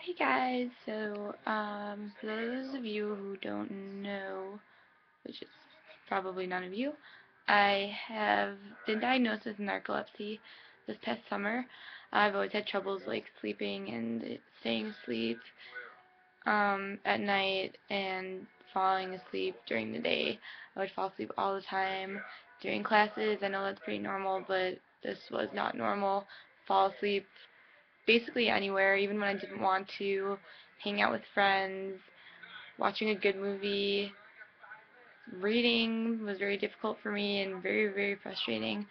Hey guys, for those of you who don't know, which is probably none of you, I have been diagnosed with narcolepsy this past summer. I've always had troubles like sleeping and staying asleep at night and falling asleep during the day. I would fall asleep all the time during classes. I know that's pretty normal, but this was not normal. Fall asleep basically anywhere, even when I didn't want to, hang out with friends, watching a good movie. Reading was very difficult for me and very, very frustrating.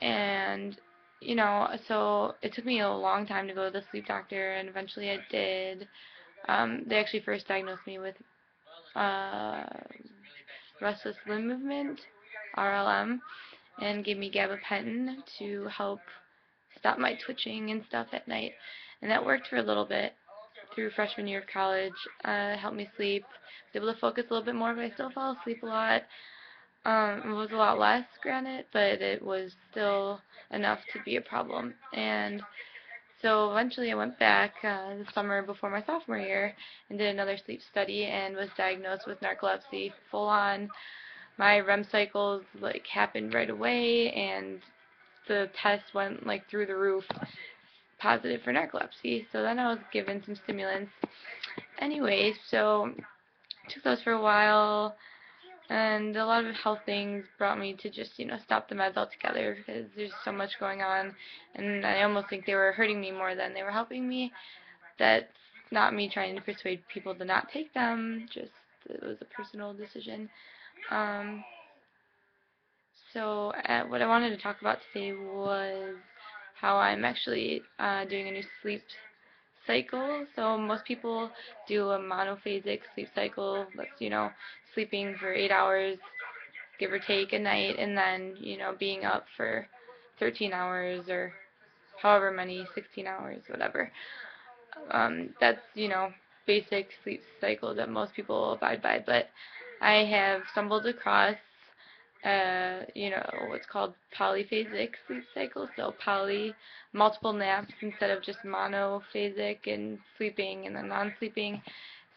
And, so it took me a long time to go to the sleep doctor, and eventually I did. They actually first diagnosed me with uh, restless limb movement, RLM, and gave me gabapentin to help stop my twitching and stuff at night. And that worked for a little bit through freshman year of college. Helped me sleep. I was able to focus a little bit more, but I still fell asleep a lot. It was a lot less, granted, but it was still enough to be a problem. And so eventually I went back the summer before my sophomore year and did another sleep study and was diagnosed with narcolepsy full on. My REM cycles happened right away, and the test went through the roof, positive for narcolepsy. So then I was given some stimulants. Anyway, so took those for a while, and a lot of health things brought me to just stop the meds altogether because there's so much going on, and I almost think they were hurting me more than they were helping me. That's not me trying to persuade people to not take them, just it was a personal decision. Um, so what I wanted to talk about today was how I'm actually doing a new sleep cycle. So most people do a monophasic sleep cycle. That's, sleeping for 8 hours, give or take a night, and then, being up for 13 hours or however many, 16 hours, whatever. That's, basic sleep cycle that most people abide by. But I have stumbled across what's called polyphasic sleep cycle. So multiple naps instead of just monophasic and sleeping and then non-sleeping.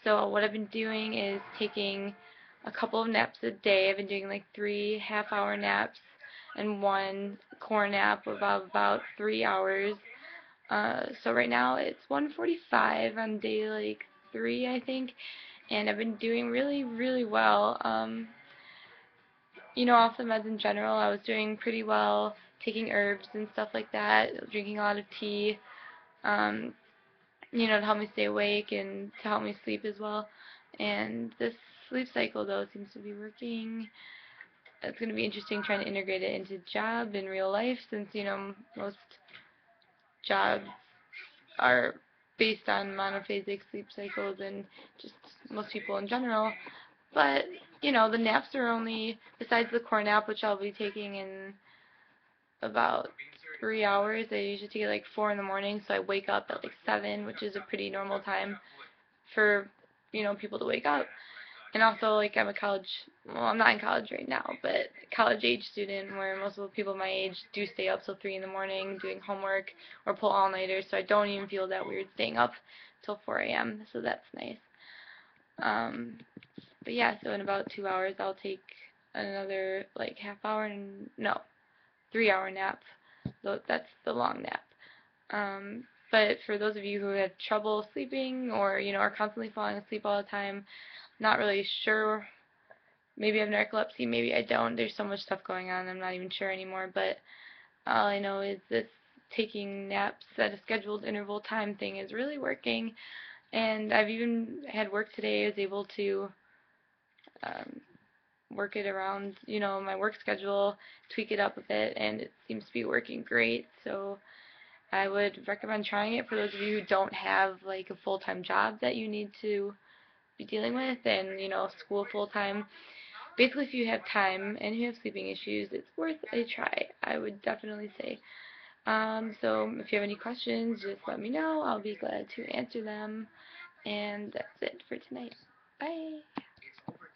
So what I've been doing is taking a couple of naps a day. I've been doing like 3 half-hour naps and 1 core nap of about 3 hours. So right now it's 1:45 on day 3, I think, and I've been doing really, really well. Off the meds in general, I was doing pretty well, taking herbs and stuff like that, drinking a lot of tea, um, to help me stay awake and to help me sleep as well. And this sleep cycle, though, seems to be working. It's going to be interesting trying to integrate it into job in real life since, most jobs are based on monophasic sleep cycles and just most people in general. But, the naps are only, besides the core nap, which I'll be taking in about 3 hours, I usually take it like 4 in the morning, so I wake up at like 7, which is a pretty normal time for, people to wake up. And also, I'm I'm not in college right now, but college age student where most of the people my age do stay up till 3 in the morning doing homework or pull all-nighters, so I don't even feel that weird staying up till 4 a.m., so that's nice. But yeah, so in about 2 hours I'll take another half hour, and no, 3 hour nap. So that's the long nap. But for those of you who have trouble sleeping or, are constantly falling asleep all the time, not really sure, maybe I have narcolepsy, maybe I don't. There's so much stuff going on, I'm not even sure anymore. But all I know is this taking naps at a scheduled interval time thing is really working. And I've even had work today. I was able to um, work it around, my work schedule, tweak it up a bit, and it seems to be working great. So I would recommend trying it for those of you who don't have a full-time job that you need to be dealing with and, school full-time. Basically, if you have time and you have sleeping issues, it's worth a try, I would definitely say. So if you have any questions, just let me know. I'll be glad to answer them. And that's it for tonight. Bye.